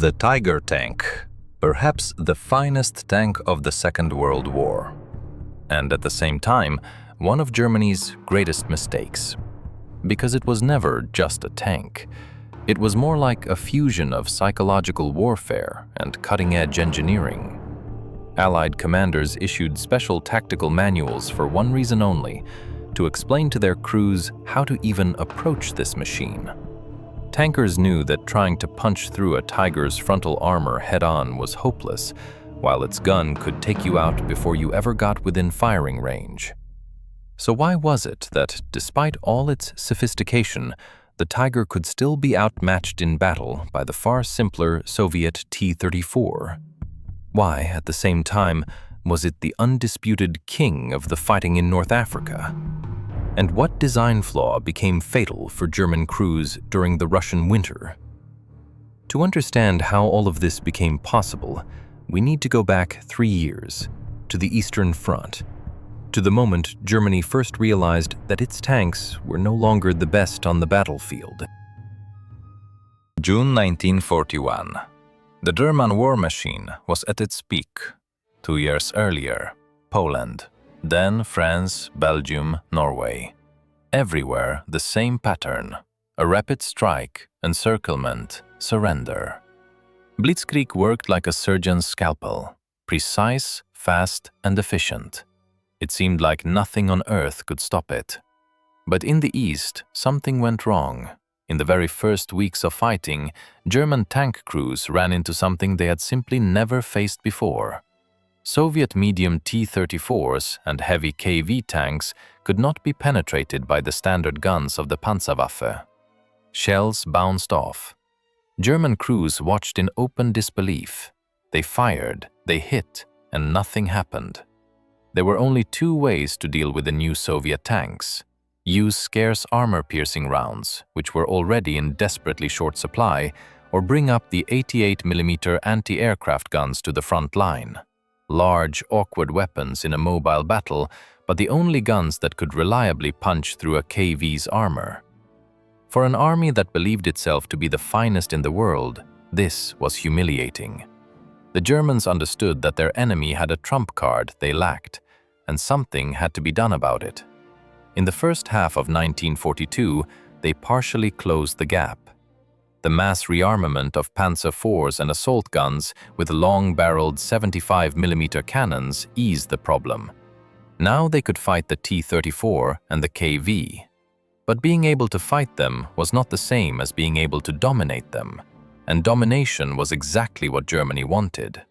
The Tiger tank, perhaps the finest tank of the Second World War, and at the same time, one of Germany's greatest mistakes. Because it was never just a tank. It was more like a fusion of psychological warfare and cutting-edge engineering. Allied commanders issued special tactical manuals for one reason only: to explain to their crews how to even approach this machine. Tankers knew that trying to punch through a Tiger's frontal armor head-on was hopeless, while its gun could take you out before you ever got within firing range. So why was it that, despite all its sophistication, the Tiger could still be outmatched in battle by the far simpler Soviet T-34? Why, at the same time, was it the undisputed king of the fighting in North Africa? And what design flaw became fatal for German crews during the Russian winter? To understand how all of this became possible, we need to go back 3 years, to the Eastern Front, to the moment Germany first realized that its tanks were no longer the best on the battlefield. June 1941. The German war machine was at its peak. 2 years earlier, Poland, then France, Belgium, Norway. Everywhere the same pattern: a rapid strike, encirclement, surrender. Blitzkrieg worked like a surgeon's scalpel, precise, fast, and efficient. It seemed like nothing on earth could stop it. But in the East, something went wrong. In the very first weeks of fighting, German tank crews ran into something they had simply never faced before. Soviet medium T-34s and heavy KV tanks could not be penetrated by the standard guns of the Panzerwaffe. Shells bounced off. German crews watched in open disbelief. They fired, they hit, and nothing happened. There were only 2 ways to deal with the new Soviet tanks: use scarce armor-piercing rounds, which were already in desperately short supply, or bring up the 88mm anti-aircraft guns to the front line. Large, awkward weapons in a mobile battle, but the only guns that could reliably punch through a KV's armor. For an army that believed itself to be the finest in the world, this was humiliating. The Germans understood that their enemy had a trump card they lacked, and something had to be done about it. In the first half of 1942, they partially closed the gap. The mass rearmament of Panzer IVs and assault guns with long-barreled 75mm cannons eased the problem. Now they could fight the T-34 and the KV. But being able to fight them was not the same as being able to dominate them, and domination was exactly what Germany wanted.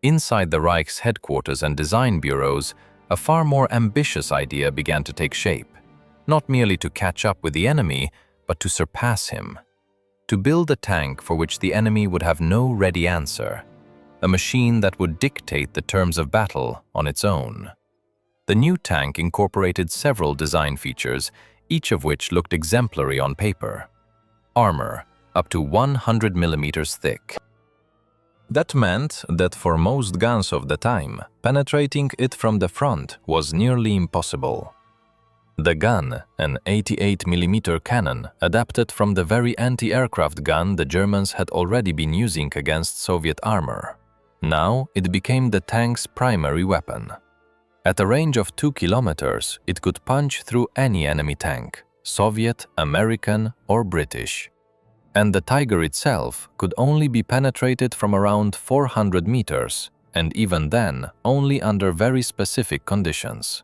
Inside the Reich's headquarters and design bureaus, a far more ambitious idea began to take shape, not merely to catch up with the enemy, but to surpass him. To build a tank for which the enemy would have no ready answer, a machine that would dictate the terms of battle on its own. The new tank incorporated several design features, each of which looked exemplary on paper. Armor, up to 100mm thick. That meant that for most guns of the time, penetrating it from the front was nearly impossible. The gun, an 88mm cannon, adapted from the very anti-aircraft gun the Germans had already been using against Soviet armor. Now it became the tank's primary weapon. At a range of 2 kilometers, it could punch through any enemy tank, Soviet, American, or British. And the Tiger itself could only be penetrated from around 400 meters, and even then, only under very specific conditions.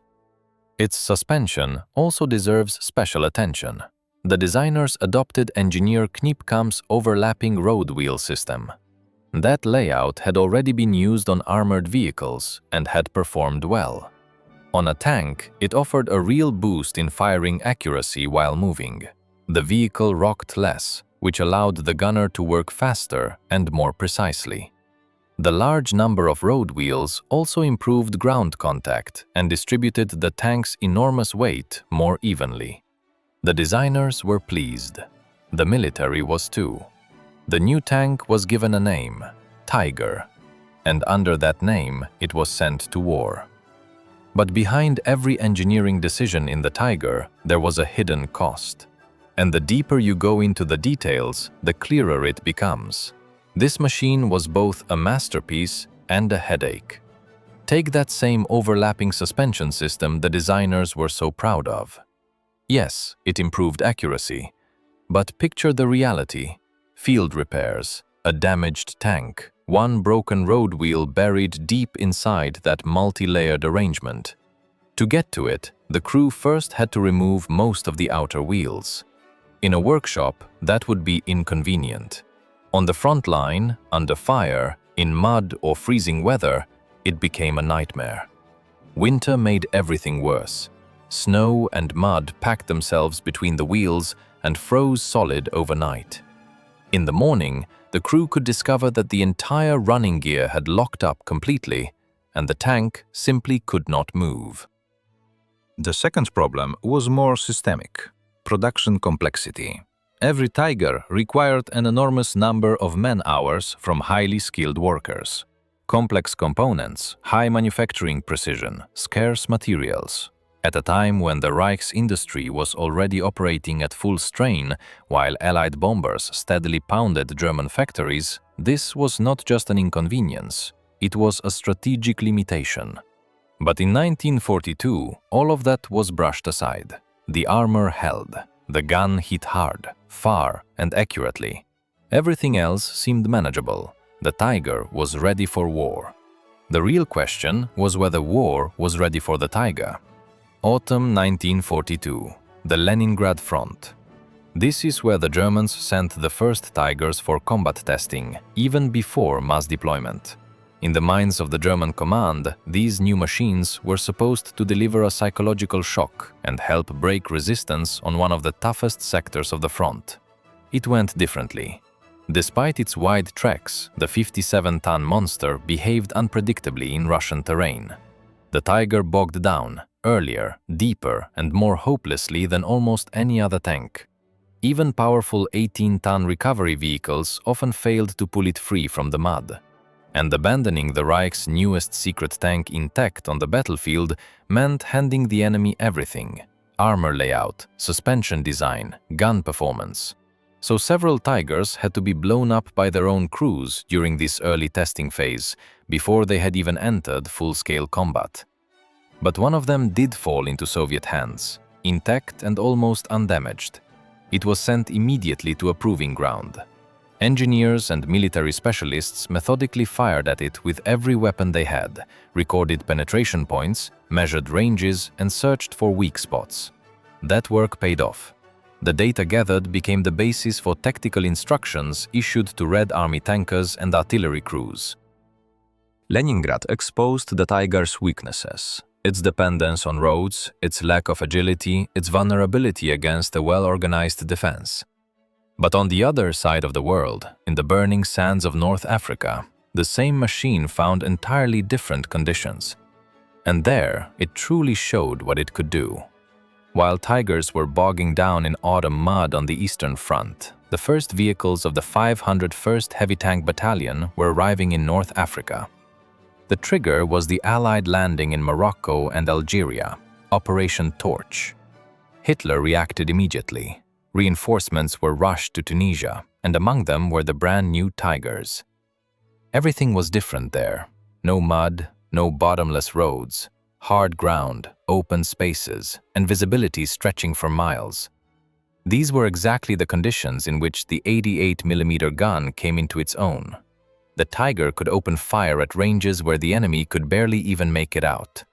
Its suspension also deserves special attention. The designers adopted engineer Knipkamp's overlapping road wheel system. That layout had already been used on armored vehicles and had performed well. On a tank, it offered a real boost in firing accuracy while moving. The vehicle rocked less, which allowed the gunner to work faster and more precisely. The large number of road wheels also improved ground contact and distributed the tank's enormous weight more evenly. The designers were pleased. The military was too. The new tank was given a name, Tiger, and under that name it was sent to war. But behind every engineering decision in the Tiger, there was a hidden cost. And the deeper you go into the details, the clearer it becomes. This machine was both a masterpiece and a headache. Take that same overlapping suspension system the designers were so proud of. Yes, it improved accuracy, but picture the reality: field repairs, a damaged tank, one broken road wheel buried deep inside that multi-layered arrangement. To get to it, the crew first had to remove most of the outer wheels. In a workshop, that would be inconvenient. On the front line, under fire, in mud or freezing weather, it became a nightmare. Winter made everything worse. Snow and mud packed themselves between the wheels and froze solid overnight. In the morning, the crew could discover that the entire running gear had locked up completely, and the tank simply could not move. The second problem was more systemic: production complexity. Every Tiger required an enormous number of man-hours from highly skilled workers. Complex components, high manufacturing precision, scarce materials. At a time when the Reich's industry was already operating at full strain while Allied bombers steadily pounded German factories, this was not just an inconvenience, it was a strategic limitation. But in 1942, all of that was brushed aside. The armor held. The gun hit hard, far, and accurately. Everything else seemed manageable. The Tiger was ready for war. The real question was whether war was ready for the Tiger. Autumn 1942, the Leningrad front. This is where the Germans sent the first Tigers for combat testing, even before mass deployment. In the minds of the German command, these new machines were supposed to deliver a psychological shock and help break resistance on one of the toughest sectors of the front. It went differently. Despite its wide tracks, the 57-ton monster behaved unpredictably in Russian terrain. The Tiger bogged down, earlier, deeper, and more hopelessly than almost any other tank. Even powerful 18-ton recovery vehicles often failed to pull it free from the mud. And abandoning the Reich's newest secret tank intact on the battlefield meant handing the enemy everything: armor layout, suspension design, gun performance. So several Tigers had to be blown up by their own crews during this early testing phase, before they had even entered full-scale combat. But one of them did fall into Soviet hands, intact and almost undamaged. It was sent immediately to a proving ground. Engineers and military specialists methodically fired at it with every weapon they had, recorded penetration points, measured ranges, and searched for weak spots. That work paid off. The data gathered became the basis for tactical instructions issued to Red Army tankers and artillery crews. Leningrad exposed the Tiger's weaknesses: its dependence on roads, its lack of agility, its vulnerability against a well-organized defense. But on the other side of the world, in the burning sands of North Africa, the same machine found entirely different conditions. And there, it truly showed what it could do. While Tigers were bogging down in autumn mud on the Eastern Front, the first vehicles of the 501st Heavy Tank Battalion were arriving in North Africa. The trigger was the Allied landing in Morocco and Algeria, Operation Torch. Hitler reacted immediately. Reinforcements were rushed to Tunisia, and among them were the brand new Tigers. Everything was different there. No mud, no bottomless roads, hard ground, open spaces, and visibility stretching for miles. These were exactly the conditions in which the 88mm gun came into its own. The Tiger could open fire at ranges where the enemy could barely even make it out.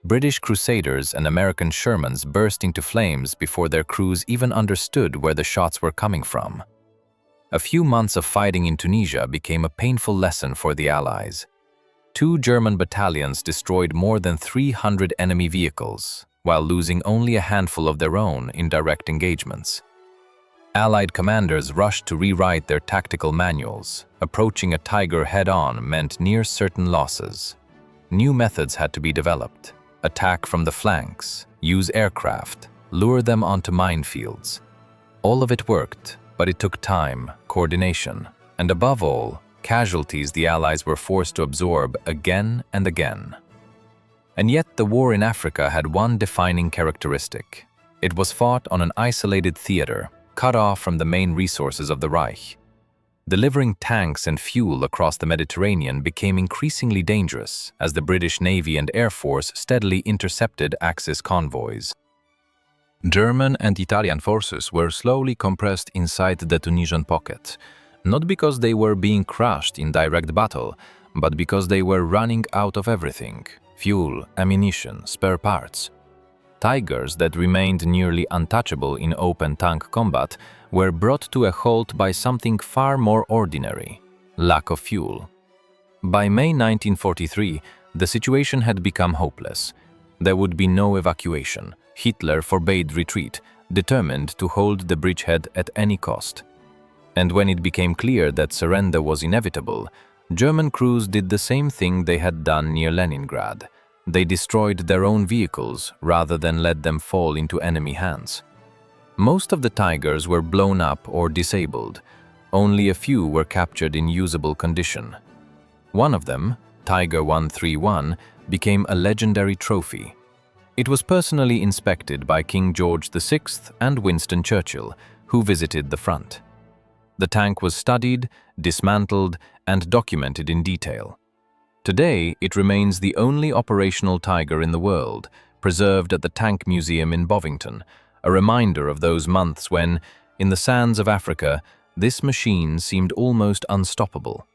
British Crusaders and American Shermans burst into flames before their crews even understood where the shots were coming from. A few months of fighting in Tunisia became a painful lesson for the Allies. 2 German battalions destroyed more than 300 enemy vehicles, while losing only a handful of their own in direct engagements. Allied commanders rushed to rewrite their tactical manuals. Approaching a Tiger head-on meant near-certain losses. New methods had to be developed. Attack from the flanks, use aircraft, lure them onto minefields. All of it worked, but it took time, coordination, and above all, casualties the Allies were forced to absorb again and again. And yet the war in Africa had one defining characteristic. It was fought on an isolated theater, cut off from the main resources of the Reich. Delivering tanks and fuel across the Mediterranean became increasingly dangerous as the British Navy and Air Force steadily intercepted Axis convoys. German and Italian forces were slowly compressed inside the Tunisian pocket, not because they were being crushed in direct battle, but because they were running out of everything: fuel, ammunition, spare parts. Tigers that remained nearly untouchable in open tank combat were brought to a halt by something far more ordinary: lack of fuel. By May 1943, the situation had become hopeless. There would be no evacuation. Hitler forbade retreat, determined to hold the bridgehead at any cost. And when it became clear that surrender was inevitable, German crews did the same thing they had done near Leningrad. They destroyed their own vehicles rather than let them fall into enemy hands. Most of the Tigers were blown up or disabled. Only a few were captured in usable condition. One of them, Tiger 131, became a legendary trophy. It was personally inspected by King George VI and Winston Churchill, who visited the front. The tank was studied, dismantled, and documented in detail. Today, it remains the only operational Tiger in the world, preserved at the Tank Museum in Bovington, a reminder of those months when, in the sands of Africa, this machine seemed almost unstoppable.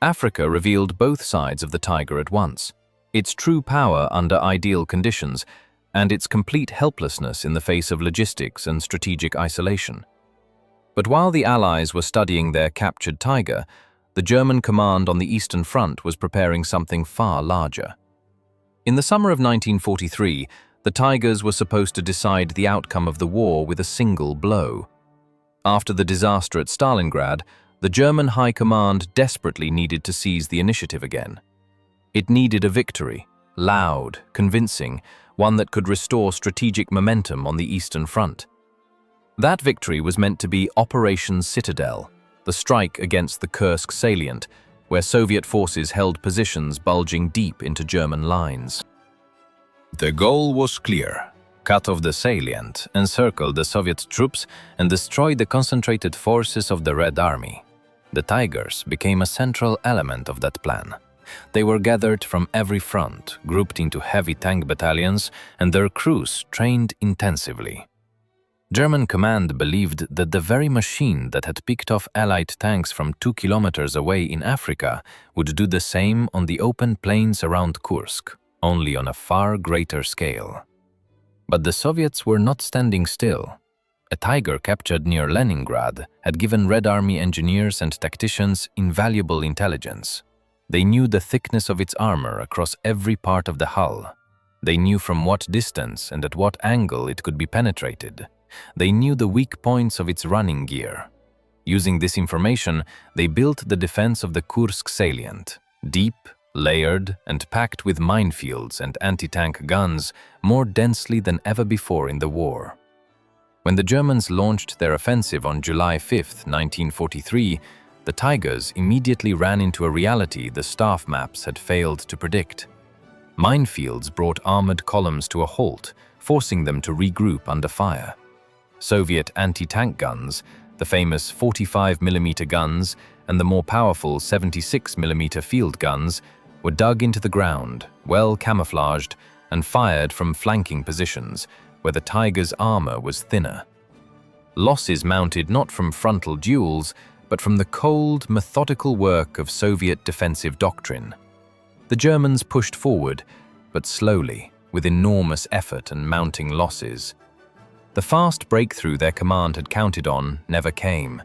Africa revealed both sides of the Tiger at once: its true power under ideal conditions, and its complete helplessness in the face of logistics and strategic isolation. But while the Allies were studying their captured Tiger, the German command on the Eastern Front was preparing something far larger. In the summer of 1943, the Tigers were supposed to decide the outcome of the war with a single blow. After the disaster at Stalingrad, the German High Command desperately needed to seize the initiative again. It needed a victory, loud, convincing, one that could restore strategic momentum on the Eastern Front. That victory was meant to be Operation Citadel, the strike against the Kursk salient, where Soviet forces held positions bulging deep into German lines. The goal was clear: cut off the salient, encircle the Soviet troops, and destroy the concentrated forces of the Red Army. The Tigers became a central element of that plan. They were gathered from every front, grouped into heavy tank battalions, and their crews trained intensively. German command believed that the very machine that had picked off Allied tanks from 2 kilometers away in Africa would do the same on the open plains around Kursk, only on a far greater scale. But the Soviets were not standing still. A Tiger captured near Leningrad had given Red Army engineers and tacticians invaluable intelligence. They knew the thickness of its armor across every part of the hull. They knew from what distance and at what angle it could be penetrated. They knew the weak points of its running gear. Using this information, they built the defense of the Kursk salient, deep, layered, and packed with minefields and anti-tank guns more densely than ever before in the war. When the Germans launched their offensive on July 5, 1943, the Tigers immediately ran into a reality the staff maps had failed to predict. Minefields brought armored columns to a halt, forcing them to regroup under fire. Soviet anti-tank guns, the famous 45mm guns and the more powerful 76mm field guns, were dug into the ground, well camouflaged, and fired from flanking positions, where the Tiger's armor was thinner. Losses mounted not from frontal duels, but from the cold, methodical work of Soviet defensive doctrine. The Germans pushed forward, but slowly, with enormous effort and mounting losses. The fast breakthrough their command had counted on never came.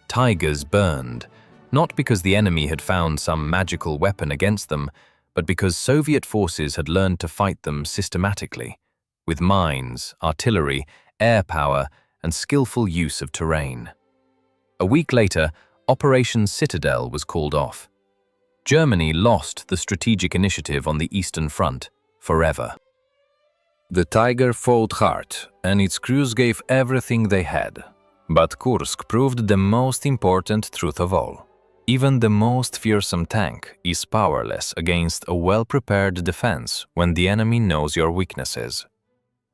Tigers burned, not because the enemy had found some magical weapon against them, but because Soviet forces had learned to fight them systematically, with mines, artillery, air power, and skillful use of terrain. A week later, Operation Citadel was called off. Germany lost the strategic initiative on the Eastern Front forever. The Tiger fought hard, and its crews gave everything they had. But Kursk proved the most important truth of all. Even the most fearsome tank is powerless against a well-prepared defense when the enemy knows your weaknesses.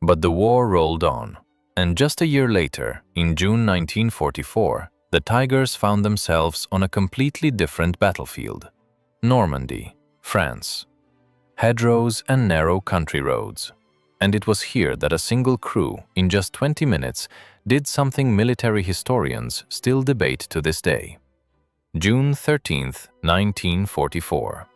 But the war rolled on, and just a year later, in June 1944, the Tigers found themselves on a completely different battlefield. Normandy, France. Hedgerows and narrow country roads. And it was here that a single crew, in just 20 minutes, did something military historians still debate to this day. June 13, 1944.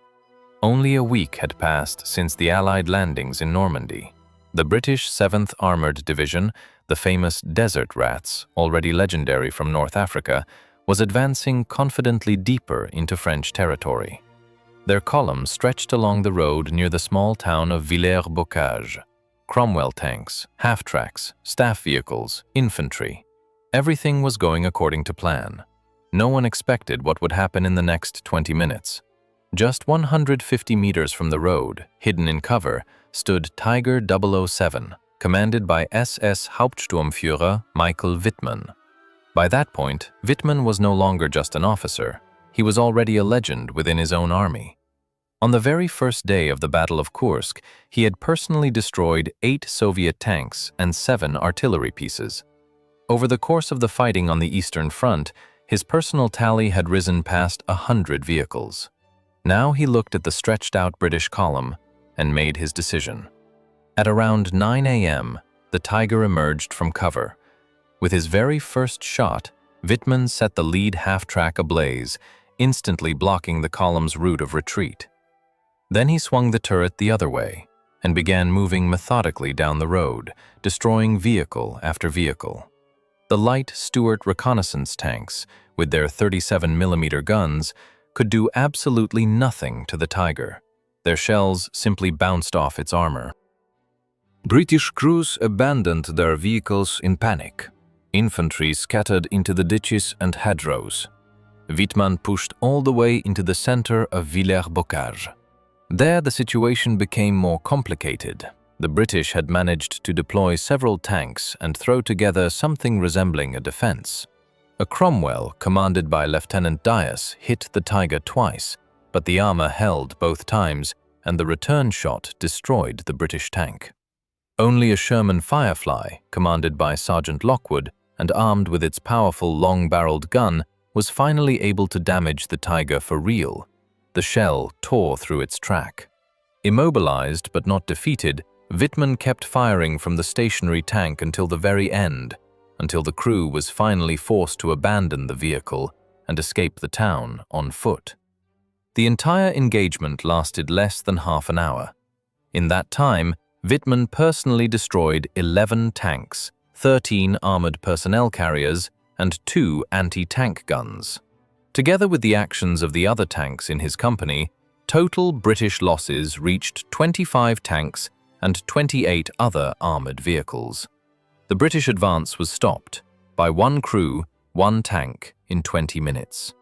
Only a week had passed since the Allied landings in Normandy. The British 7th Armoured Division, the famous Desert Rats, already legendary from North Africa, was advancing confidently deeper into French territory. Their column stretched along the road near the small town of Villers-Bocage. Cromwell tanks, half-tracks, staff vehicles, infantry. Everything was going according to plan. No one expected what would happen in the next 20 minutes. Just 150 meters from the road, hidden in cover, stood Tiger 007, commanded by SS Hauptsturmführer Michael Wittmann. By that point, Wittmann was no longer just an officer. He was already a legend within his own army. On the very first day of the Battle of Kursk, he had personally destroyed 8 Soviet tanks and 7 artillery pieces. Over the course of the fighting on the Eastern Front, his personal tally had risen past 100 vehicles. Now he looked at the stretched-out British column and made his decision. At around 9 a.m., the Tiger emerged from cover. With his very first shot, Wittmann set the lead half-track ablaze, instantly blocking the column's route of retreat. Then he swung the turret the other way and began moving methodically down the road, destroying vehicle after vehicle. The light Stuart reconnaissance tanks, with their 37mm guns, could do absolutely nothing to the Tiger. Their shells simply bounced off its armor. British crews abandoned their vehicles in panic. Infantry scattered into the ditches and hedgerows. Wittmann pushed all the way into the center of Villers-Bocage. There the situation became more complicated. The British had managed to deploy several tanks and throw together something resembling a defense. A Cromwell, commanded by Lieutenant Dias, hit the Tiger twice, but the armor held both times, and the return shot destroyed the British tank. Only a Sherman Firefly, commanded by Sergeant Lockwood and armed with its powerful long-barreled gun, was finally able to damage the Tiger for real. The shell tore through its track. Immobilized but not defeated, Wittmann kept firing from the stationary tank until the very end, until the crew was finally forced to abandon the vehicle and escape the town on foot. The entire engagement lasted less than half an hour. In that time, Wittmann personally destroyed 11 tanks, 13 armored personnel carriers, and 2 anti-tank guns. Together with the actions of the other tanks in his company, total British losses reached 25 tanks and 28 other armored vehicles. The British advance was stopped by 1 crew, 1 tank in 20 minutes.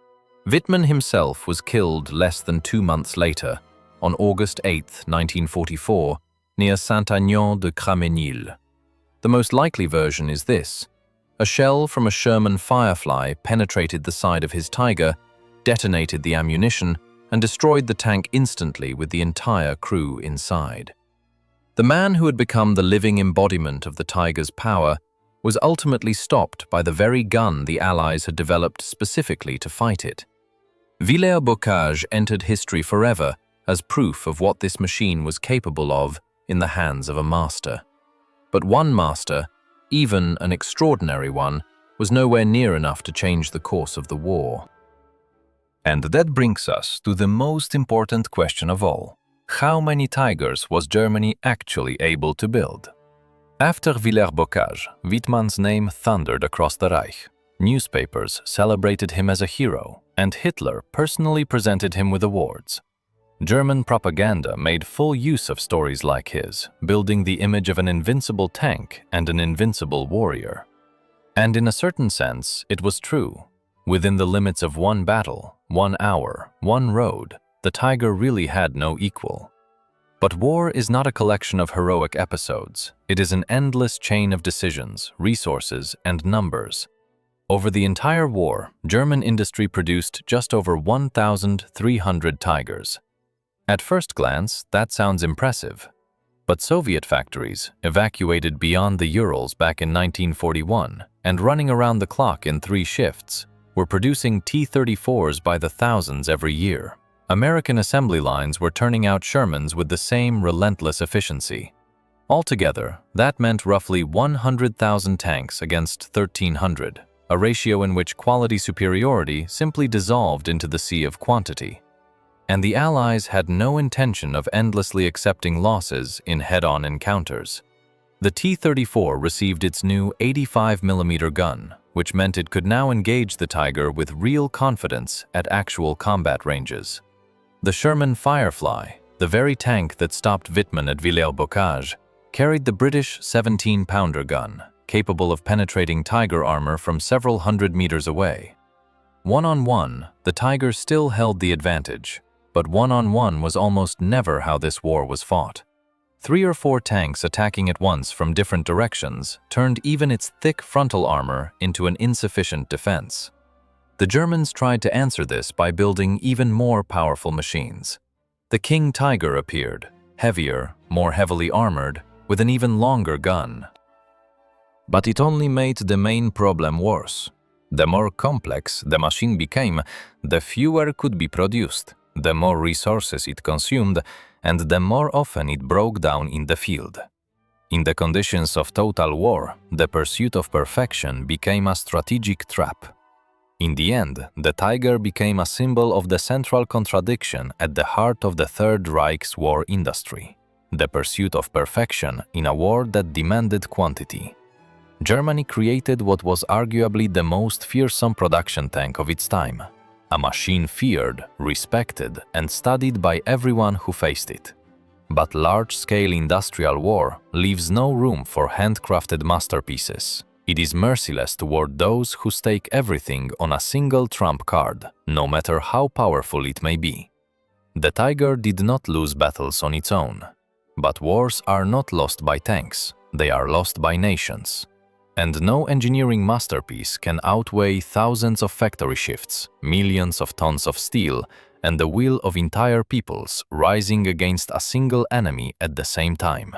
Wittmann himself was killed less than 2 months later, on August 8, 1944, near Saint-Aignan-de-Craménil. The most likely version is this. A shell from a Sherman Firefly penetrated the side of his Tiger, detonated the ammunition, and destroyed the tank instantly with the entire crew inside. The man who had become the living embodiment of the Tiger's power was ultimately stopped by the very gun the Allies had developed specifically to fight it. Villers-Bocage entered history forever as proof of what this machine was capable of in the hands of a master. But one master, even an extraordinary one, was nowhere near enough to change the course of the war. And that brings us to the most important question of all. How many Tigers was Germany actually able to build? After Villers-Bocage, Wittmann's name thundered across the Reich. Newspapers celebrated him as a hero, and Hitler personally presented him with awards. German propaganda made full use of stories like his, building the image of an invincible tank and an invincible warrior. And in a certain sense, it was true. Within the limits of one battle, 1 hour, 1 road, the Tiger really had no equal. But war is not a collection of heroic episodes. It is an endless chain of decisions, resources, and numbers. Over the entire war, German industry produced just over 1,300 Tigers. At first glance, that sounds impressive. But Soviet factories, evacuated beyond the Urals back in 1941 and running around the clock in 3 shifts, were producing T-34s by the thousands every year. American assembly lines were turning out Shermans with the same relentless efficiency. Altogether, that meant roughly 100,000 tanks against 1,300, a ratio in which quality superiority simply dissolved into the sea of quantity. And the Allies had no intention of endlessly accepting losses in head-on encounters. The T-34 received its new 85mm gun, which meant it could now engage the Tiger with real confidence at actual combat ranges. The Sherman Firefly, the very tank that stopped Wittmann at Villers-Bocage, carried the British 17-pounder gun, capable of penetrating Tiger armor from several hundred meters away. One-on-one, the Tiger still held the advantage, but one-on-one was almost never how this war was fought. 3 or 4 tanks attacking at once from different directions turned even its thick frontal armor into an insufficient defense. The Germans tried to answer this by building even more powerful machines. The King Tiger appeared, heavier, more heavily armored, with an even longer gun. But it only made the main problem worse. The more complex the machine became, the fewer could be produced, the more resources it consumed, and the more often it broke down in the field. In the conditions of total war, the pursuit of perfection became a strategic trap. In the end, the Tiger became a symbol of the central contradiction at the heart of the Third Reich's war industry: the pursuit of perfection in a war that demanded quantity. Germany created what was arguably the most fearsome production tank of its time, a machine feared, respected, and studied by everyone who faced it. But large-scale industrial war leaves no room for handcrafted masterpieces. It is merciless toward those who stake everything on a single trump card, no matter how powerful it may be. The Tiger did not lose battles on its own. But wars are not lost by tanks, they are lost by nations. And no engineering masterpiece can outweigh thousands of factory shifts, millions of tons of steel, and the will of entire peoples rising against a single enemy at the same time.